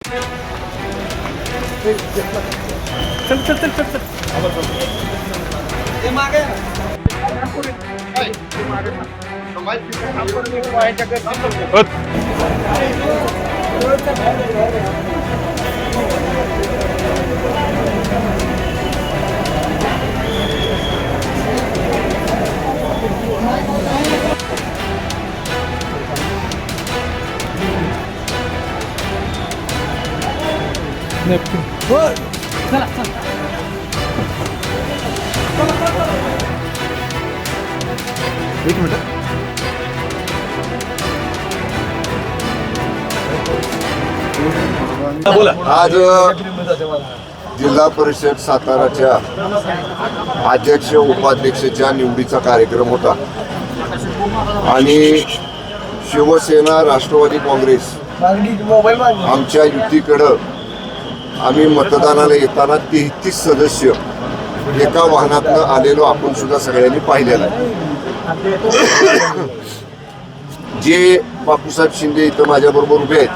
चल चल चल चल चल ते मागे चला चल एक मिनिट. आज जिल्हा परिषद साताराच्या अध्यक्ष उपाध्यक्षाच्या निवडीचा कार्यक्रम होता आणि शिवसेना राष्ट्रवादी काँग्रेस आमच्या युतीकडं आम्ही मतदानाला येताना 33 सदस्य एका वाहनातनं आलेलो आपण सुद्धा सगळ्यांनी पाहिलेलं आहे. जे बापूसाहेब शिंदे इथं माझ्याबरोबर उभे आहेत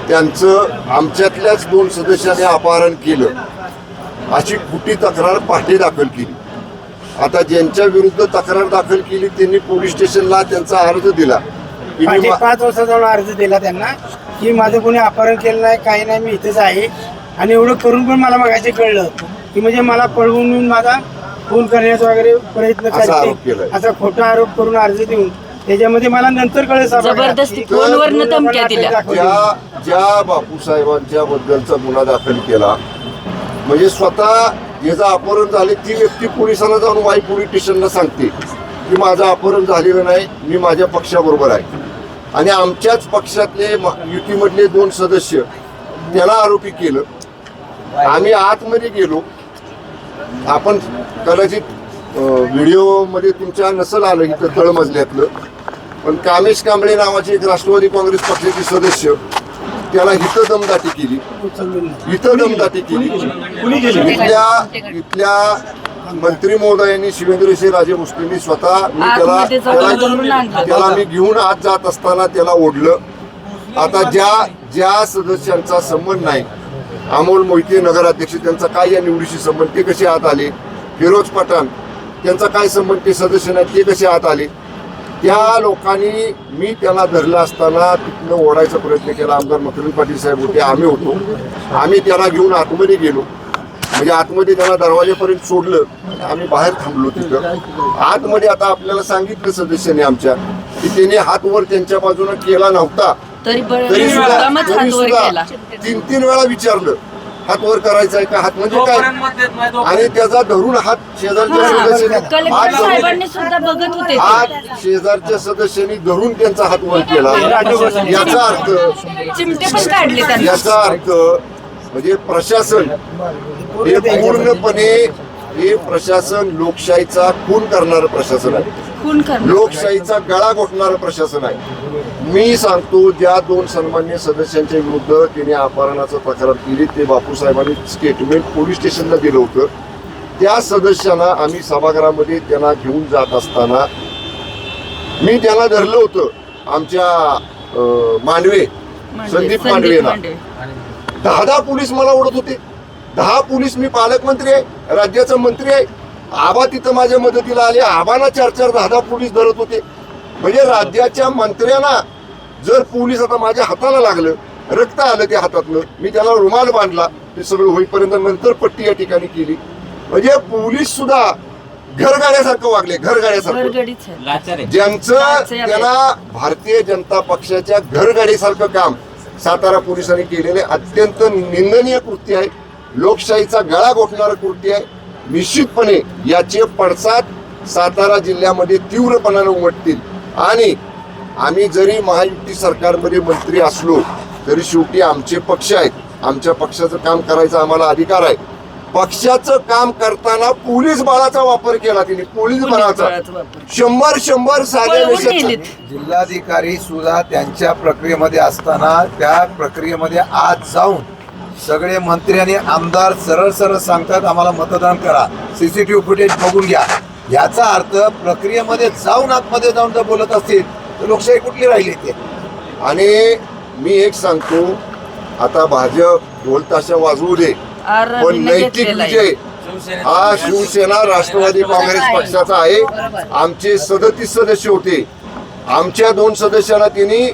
त्यांचं आमच्यातल्याच 2 सदस्यांनी अपहरण केलं अशी खोटी तक्रार पहाटे दाखल केली. आता ज्यांच्या विरुद्ध तक्रार दाखल केली त्यांनी पोलीस स्टेशनला त्यांचा अर्ज दिला. 5 वर्ष जाऊन अर्ज दिला त्यांना की माझं कोणी अपहरण केलं नाही, काही नाही, मी इथेच आहे. आणि एवढं करून पण मला मगाशी कळलं की म्हणजे मला पळवून माझा खून करण्याचा वगैरे प्रयत्न करते असा खोटा आरोप करून अर्ज देऊन त्याच्यामध्ये मला नंतर कळलं जबरदस्ती फोनवरनं धमक्या दिल्या. ज्या बापूसाहेबांच्या बद्दलचा गुन्हा दाखल केला म्हणजे स्वतः ज्याचं अपहरण झाले ती व्यक्ती पोलिसांना जाऊन वाई पोलीस स्टेशनला सांगते की माझं अपहरण झालेलं नाही, मी माझ्या पक्षाबरोबर आहे. आणि आमच्याच पक्षातले युतीमधले 2 सदस्य त्याला आरोपी केलं. आम्ही आतमध्ये गेलो. आपण कदाचित व्हिडिओमध्ये तुमच्या नसल आलं इथं तळमजल्यातलं, पण कामेश कांबळे नावाचे एक राष्ट्रवादी काँग्रेस पक्षाचे सदस्य त्याला इथं दमदाटी केली. इथल्या मंत्री महोदयांनी शिवेंद्रसिंह राजे भोसलेंनी स्वतः त्याला मी घेऊन आत जात असताना त्याला ओढलं. आता ज्या सदस्यांचा संबंध नाही, अमोल मोहिते नगराध्यक्ष त्यांचा काय या निवडीशी संबंध, ते कसे आत आले, फिरोज पठाण त्यांचा काय संबंध, ते सदस्य नाही, ते कसे आत आले. त्या लोकांनी मी त्यांना धरलं असताना तिथनं ओढायचा प्रयत्न केला. आमदार मकरंद पाटील साहेब होते, आम्ही होतो. आम्ही त्याला घेऊन आतमध्ये गेलो. म्हणजे आतमध्ये त्यांना दरवाजेपर्यंत सोडलं. आम्ही बाहेर थांबलो तिथं. आतमध्ये आता आपल्याला सांगितलं सदस्यांनी आमच्या की त्याने हात वर त्यांच्या बाजूने केला नव्हता, तरी सुद्धा 3 वेळा विचारलं हात वर करायचा आहे का, हात म्हणजे काय, आणि त्याचा धरून हात शेजारच्या सदस्यांनी धरून त्यांचा हात वर केला. याचा अर्थ म्हणजे प्रशासन हे पूर्णपणे हे प्रशासन लोकशाहीचा खून करणारं प्रशासन आहे, लोकशाहीचा गळा घोटणारं प्रशासन आहे. मी सांगतो, ज्या 2 सन्मान्य सदस्यांच्या विरुद्ध त्यांनी अपहरणाचं तक्रार केली ते बापूसाहेबांनी स्टेटमेंट पोलीस स्टेशनला दिलं होतं. त्या सदस्यांना आम्ही सभागृहामध्ये त्यांना घेऊन जात असताना मी त्यांना धरलं होतं. आमच्या मांडवे संदीप मांडवेला 10 पोलीस मला ओढत होते. 10 पोलीस, मी पालकमंत्री आहे, राज्याचा मंत्री आहे. आबा तिथं माझ्या मदतीला आले. आबांना 4-4, 10 पोलीस धरत होते. म्हणजे राज्याच्या मंत्र्यांना जर पोलीस आता माझ्या हाताला लागलं, रक्त आलं त्या हातातलं, मी त्याला रुमाल बांधला, ते सगळं होईपर्यंत नंतर पट्टी या ठिकाणी केली. म्हणजे पोलीस सुद्धा घरगाड्यासारखं वागले, घरगाड्यासारखं. ज्यांचं त्याला भारतीय जनता पक्षाच्या घरगाडीसारखं काम सातारा पोलिसांनी केलेले अत्यंत निंदनीय कृत्य आहे, लोकशाहीचा गळा घोटणारं कृत्य आहे. निश्चितपणे याचे पडसाद सातारा जिल्ह्यामध्ये तीव्रपणाने उमटतील. आणि आम्ही जरी महायुती सरकारमध्ये मंत्री असलो तरी शेवटी आमचे पक्ष आहेत, आमच्या पक्षाचं काम करायचा आम्हाला अधिकार आहे. पक्षाचं काम करताना पोलीस बळाचा वापर केला तिने, पोलीस बळाचा 100 साध्या जिल्हाधिकारी सुद्धा त्यांच्या प्रक्रियेमध्ये असताना त्या प्रक्रियेमध्ये आज जाऊन सगळे मंत्री आणि आमदार सरळ सरळ सांगतात आम्हाला मतदान करा, सीसीटीव्ही फुटेज बघून घ्या. याचा अर्थ प्रक्रियेमध्ये जाऊन आतमध्ये जाऊन जर बोलत असतील तर लोकशाही कुठली राहिली ते. आणि मी एक सांगतो, आता भाजप ढोल ताशा वाजवू दे, पण आरबीने नैतिक घेतलेला आहे. विजय हा शिवसेना राष्ट्रवादी काँग्रेस पक्षाचा आहे. आमचे 37 सदस्य होते, आमच्या 2 सदस्यांना त्यांनी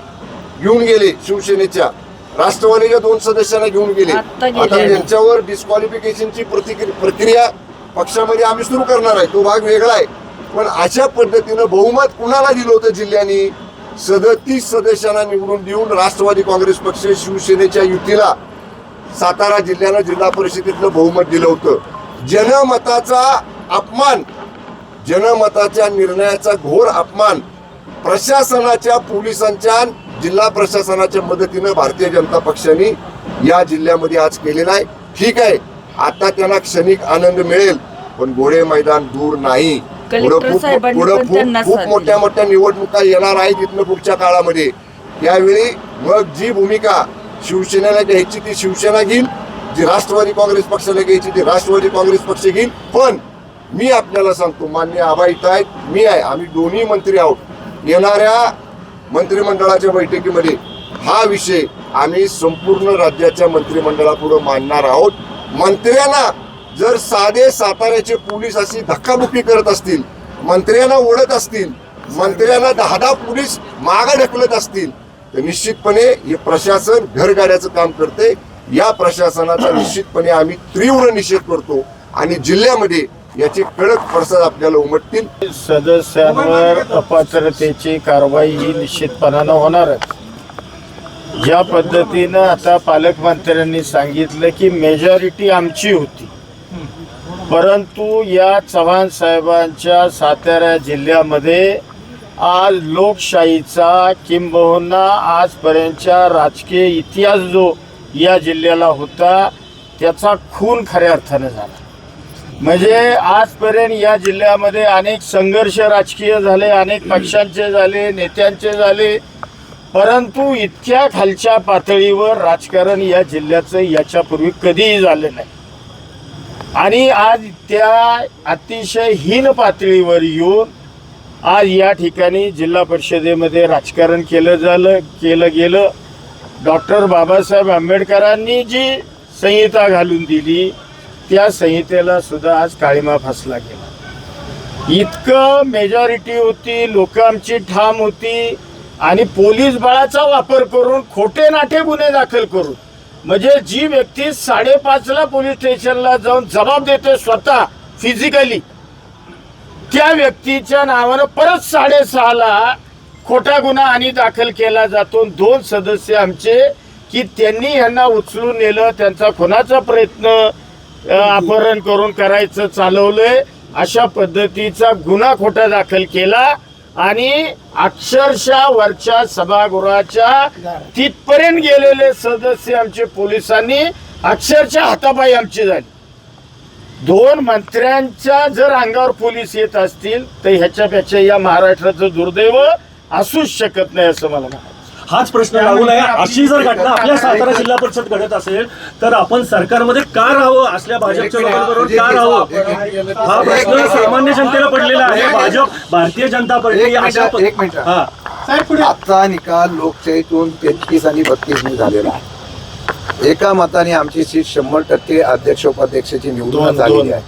घेऊन गेले, शिवसेनेच्या राष्ट्रवादीच्या 2 सदस्यांना घेऊन गेले. आता गेले. आता त्यांच्यावर डिस्क्वालिफिकेशनची प्रक्रिया पक्षामध्ये आम्ही सुरू करणार आहे, तो भाग वेगळा आहे. पण अशा पद्धतीनं बहुमत कुणाला दिलं होतं जिल्ह्यानी? 37 सदस्यांना निवडून देऊन राष्ट्रवादी काँग्रेस पक्ष शिवसेनेच्या युतीला सातारा जिल्ह्यानं जिल्हा परिषदेतलं बहुमत दिलं होतं. जनमताचा अपमान, जनमताच्या निर्णयाचा घोर अपमान प्रशासनाच्या, पोलिसांच्या, जिल्हा प्रशासनाच्या मदतीनं भारतीय जनता पक्षाने या जिल्ह्यामध्ये आज केलेला आहे. ठीक आहे, आता त्यांना क्षणिक आनंद मिळेल, पण घोडे मैदान दूर नाही. कलेक्टर साहेबांनी पण त्यांना खूप साथ मोठ्या मोठ्या निवडणुका येणार आहेत इथनं पुढच्या काळामध्ये. त्यावेळी मग जी भूमिका शिवसेनेला घ्यायची ती शिवसेना घेईल, जी राष्ट्रवादी काँग्रेस पक्षाला घ्यायची ती राष्ट्रवादी काँग्रेस पक्ष घेईल. पण मी आपल्याला सांगतो, मान्य आबा इथं आहेत, मी आहे, आम्ही दोन्ही मंत्री आहोत. येणाऱ्या मंत्रिमंडळाच्या बैठकीमध्ये हा विषय आम्ही संपूर्ण राज्याच्या मंत्रिमंडळापुढे मांडणार आहोत. मंत्र्यांना जर साधे साताऱ्याचे पोलीस अशी धक्काबुक्की करत असतील, मंत्र्यांना ओढत असतील, मंत्र्यांना 10 पोलीस मागे ढकलत असतील, तर निश्चितपणे हे प्रशासन घरगाड्याचं काम करते. या प्रशासनाचा निश्चितपणे आम्ही तीव्र निषेध करतो आणि जिल्ह्यामध्ये याचे कडक पडसाद आपल्याला उमटतील. सदस्यांवर अपात्रतेची कारवाई ही निश्चितपणानं होणारच. ज्या पद्धतीनं आता पालकमंत्र्यांनी सांगितलं की मेजॉरिटी आमची होती, परंतु या चव्हाण साहेबांच्या सातारा जिल्ह्यामध्ये आज लोकशाहीचा किंबहुना आजपर्यंतच्या राजकीय इतिहास जो या जिल्ह्याला होता त्याचा खून खऱ्या अर्थानं झाला. म्हणजे आजपर्यंत या जिल्ह्यामध्ये अनेक संघर्ष राजकीय झाले, अनेक पक्षांचे झाले, नेत्यांचे झाले, परंतु इतक्या खालच्या पातळीवर राजकारण या जिल्ह्याचं याच्यापूर्वी कधीही झालं नाही. आणि आज त्या अतिशय हीन पातळीवर येऊन आज या ठिकाणी जिल्हा परिषदेमध्ये राजकारण केलं गेलं. डॉक्टर बाबासाहेब आंबेडकरांनी जी संहिता घालून दिली त्या संहितेला सुद्धा आज काळिमा फासला गेला. इतकं मेजॉरिटी होती, लोक आमची ठाम होती आणि पोलीस बळाचा वापर करून खोटे नाटे गुन्हे दाखल करून, म्हणजे जी व्यक्ती 5:30ला पोलीस स्टेशनला जाऊन जबाब देते स्वतः फिजिकली, त्या व्यक्तीच्या नावानं परत 6:30ला खोटा गुन्हा आणि दाखल केला जातो. 2 सदस्य आमचे की त्यांनी यांना उचलून नेलं, त्यांचा खुनाचा प्रयत्न अपहरण करून करायचं चालवलंय, अशा पद्धतीचा गुन्हा खोटा दाखल केला आणि अक्षरशः वरच्या सभागृहाच्या तिथपर्यंत गेलेले सदस्य आमचे पोलिसांनी अक्षरशः हातापायी आमची झाली. 2 मंत्र्यांच्या जर अंगावर पोलीस येत असतील तर ह्याच्यापेक्षा या महाराष्ट्राचं दुर्दैव असूच शकत नाही असं मला म्हणायचं. हाच प्रश्न लागू नये. अशी जर घटना आपल्या सातारा जिल्हा परिषद घडत असेल तर आपण सरकारमध्ये का राहावं, असल्या भाजपच्या लोकांबरोबर का राहावं, हा प्रश्न सामान्य जनतेला पडलेला आहे. भाजप, भारतीय जनता पार्टी अशा एक मिनिट. आजचा निकाल लोकशाहीतून 33 आणि 32 झालेला आहे. एका मताने आमची सीट 100% अध्यक्ष उपाध्यक्षाची निवडून झालेली आहे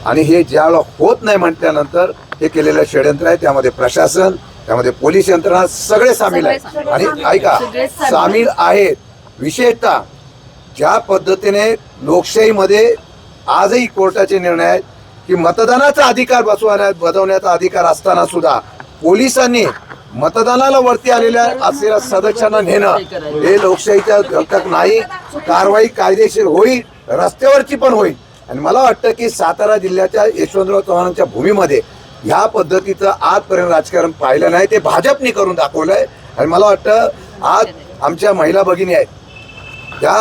आणि हे ज्यावेळेला होत नाही म्हटल्यानंतर हे केलेलं षडयंत्र आहे. त्यामध्ये प्रशासन, त्यामध्ये पोलीस यंत्रणा सगळे सामील आहेत. आणि ऐका, सामील आहेत. विशेषतः ज्या पद्धतीने लोकशाहीमध्ये आजही कोर्टाचे निर्णय आहेत की मतदानाचा अधिकार बजावण्याचा अधिकार असताना सुद्धा पोलिसांनी मतदानाला वरती आलेल्या असलेल्या सदस्यांना नेणं हे लोकशाहीचा घटक नाही. कारवाई कायदेशीर होईल, रस्त्यावरची पण होईल. आणि मला वाटतं की सातारा जिल्ह्याच्या यशवंतराव चव्हाणांच्या भूमीमध्ये ह्या पद्धतीचं आजपर्यंत राजकारण पाहिलं नाही, ते भाजपने करून दाखवलंय. आणि मला वाटतं आज आमच्या महिला भगिनी आहेत, त्या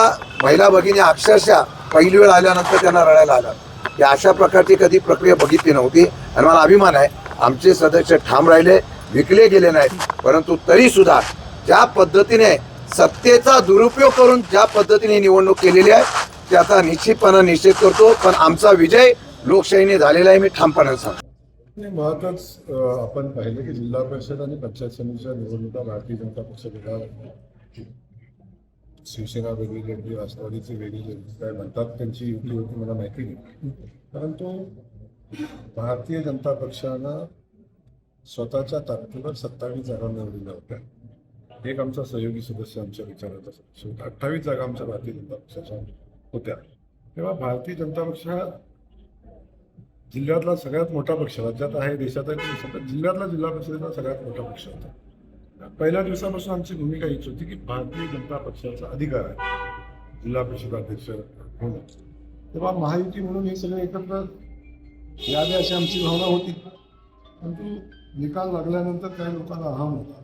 महिला भगिनी अक्षरशः पहिली वेळ आल्यानंतर त्यांना रडायला आलं की अशा प्रकारची कधी प्रक्रिया बघितली नव्हती. आणि मला अभिमान आहे, आमचे सदस्य ठाम राहिले, विकले गेले नाहीत. परंतु तरी सुद्धा ज्या पद्धतीने सत्तेचा दुरुपयोग करून ज्या पद्धतीने निवडणूक केलेली आहे त्याचा निश्चितपणे निषेध करतो. पण आमचा विजय लोकशाहीने झालेला आहे, मी ठामपणे सांगतो. मुळातच आपण पाहिलं की जिल्हा परिषद आणि पंचायत समितीच्या निवडणुका भारतीय जनता पक्ष विभागात शिवसेना वेगळी लढली, राष्ट्रवादीची वेगळी लढली, काय म्हणतात त्यांची युती होती मला माहिती नाही. परंतु भारतीय जनता पक्षानं स्वतःच्या ताकदीवर 27 जागा निवडलेल्या होत्या. एक आमचा सहयोगी सदस्य आमच्या विचारात असेल, 28 जागा आमच्या भारतीय जनता पक्षाच्या होत्या. तेव्हा भारतीय जनता पक्ष हा जिल्ह्यातला सगळ्यात मोठा पक्ष, राज्यात आहे, देशात आहे, जिल्ह्यातला जिल्हा परिषदेचा सगळ्यात मोठा पक्ष होता. पहिल्या दिवसापासून आमची भूमिका हीच होती की भारतीय जनता पक्षाचा अधिकार आहे जिल्हा परिषद अध्यक्ष होणं. तेव्हा महायुती म्हणून हे सगळे एकत्र यावे अशी आमची भावना होती. परंतु निकाल लागल्यानंतर काही लोकांना अहम होता,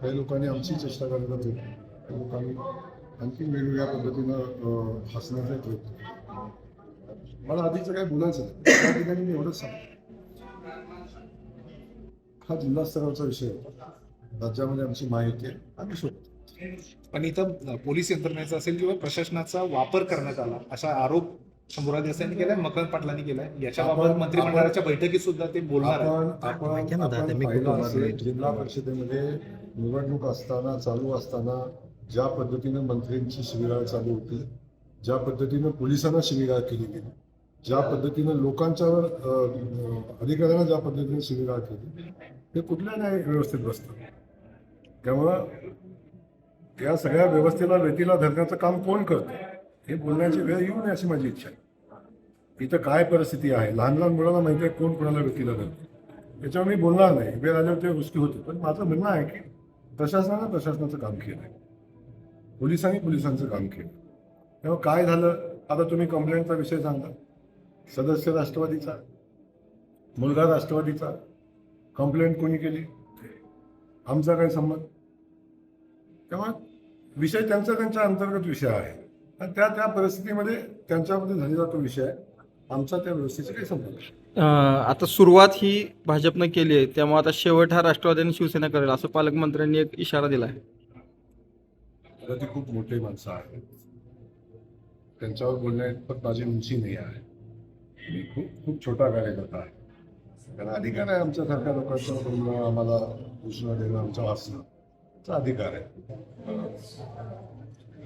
काही लोकांनी आमची चेष्टा करायला होती, काही लोकांनी आणखी वेगवेगळ्या पद्धतीनं हसण्याचा प्रयत्न. मला आधीचं काही बोलायचं नाही, त्या ठिकाणी मी एवढंच सांगतो, हा जिल्हा स्तरावरचा विषय होता. राज्यामध्ये आमची माहिती आहे, आम्ही शोधतो. पण इथं पोलीस यंत्रणेचा असेल किंवा प्रशासनाचा वापर करण्यात आला असा आरोप शंभूराज देसाईंनी केलाय, मकरंद पाटलांनी केलाय. याच्याबाबत मंत्रिमंडळाच्या बैठकीत सुद्धा ते बोलणार आहेत. आपण पाहिलं असेल, जिल्हा परिषदेमध्ये निवडणूक असताना, चालू असताना ज्या पद्धतीनं मंत्र्यांची शिबिराळ चालू होती, ज्या पद्धतीनं पोलिसांना शिबिराळ केली गेली, ज्या पद्धतीनं लोकांच्यावर अधिकाऱ्यांना ज्या पद्धतीने शिबिराळ केली, हे कुठल्या नाही व्यवस्थेत बसतं. त्यामुळं या सगळ्या व्यवस्थेला वेतीला धरण्याचं काम कोण करतं हे बोलण्याची वेळ येऊ नये अशी माझी इच्छा आहे. इथं काय परिस्थिती आहे, लहान लहान मुलांना माहिती आहे कोण कोणाला वेतीला धरतं, त्याच्यावर मी बोलणार नाही, वेळ आल्यावर ते गोष्टी होते. पण माझं म्हणणं आहे की प्रशासनानं प्रशासनाचं काम केलं आहे, पोलिसांनी पोलिसांचं काम केलं. तेव्हा काय झालं, आता तुम्ही कंप्लेंटचा विषय सांगा, सदस्य राष्ट्रवादीचा, मुलगा राष्ट्रवादीचा, कंप्लेंट कोणी केली, आमचा काय संबंध. तेव्हा विषय त्यांच्या अंतर्गत विषय आहे आणि त्या परिस्थितीमध्ये त्यांच्यामध्ये झालेला तो विषय आहे, आमचा त्या व्यवस्थेचा काही संबंध नाही. आता सुरुवात ही भाजपनं केली आहे, त्यामुळे आता शेवट हा राष्ट्रवादी आणि शिवसेना करेल असं पालकमंत्र्यांनी एक इशारा दिला आहे. आता ती खूप मोठे माणसं आहेत, त्यांच्यावर बोलण्यात माझी उंची नाही आहे. मी खूप छोटा कार्यकर्ता आहे, त्यांना अधिकार आहे आमच्यासारख्या लोकांचं बोलणं, आम्हाला घोषणा देणं, आमचा वाचण्याचा अधिकार आहे.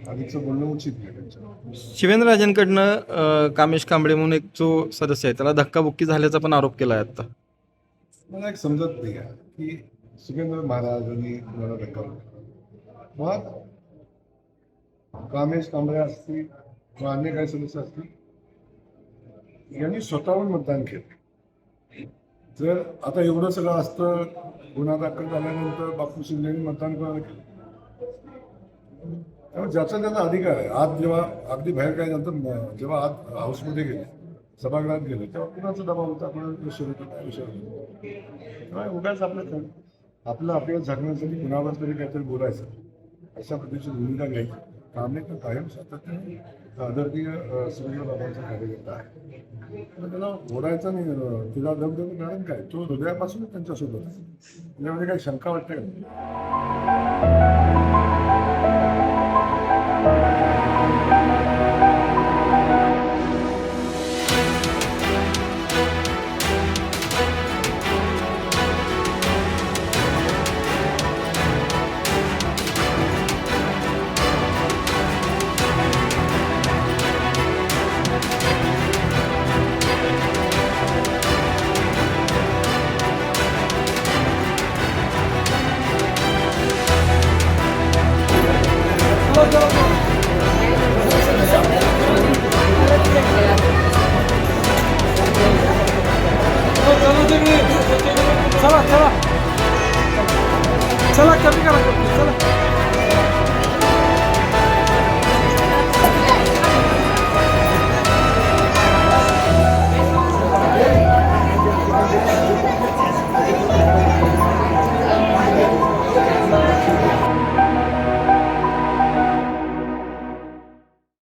आधीचं बोलणं उचित नाही त्यांच्या. शिवेंद्रराजेंकडनं कामेश कांबळे म्हणून एक जो सदस्य आहे त्याला धक्काबुक्की झाल्याचा पण आरोप केला आहे आता. मला एक समजत नाही आहे की शिवेंद्र महाराजांनी मला धक्का मग कामेश कांबळे असतील किंवा अन्य काही सदस्य असतील, यांनी स्वतःहून मतदान केलं. जर आता एवढं सगळं असतं, गुन्हा दाखल झाल्यानंतर बापू शिंदेनी मतदान करायला केलं, त्यामुळे ज्याचा त्याचा अधिकार आहे. आज जेव्हा अगदी बाहेर काय नंतर जेव्हा आत हाऊसमध्ये गेले, सभागृहात गेले, तेव्हा कुणाचा दबाव होता, कुणाचा विषय होता, काय विषय होता. तेव्हा उगाच आपलं आपल्याला झाकण्यासाठी कुणावर तरी काहीतरी बोलायचं, अशा पद्धतीची भूमिका घ्यायची. आम्ही तर कायम सातत्याने आदरणीय शिवेंद्रबाबांचा कार्यकर्ता आहे, तर त्याला बोलायचं नाही, तिला दम देणं कारण काय, तो हृदयापासूनच त्यांच्यासोबत आहे. त्याच्यामध्ये काही शंका वाटते का? चला कमी करा, चला.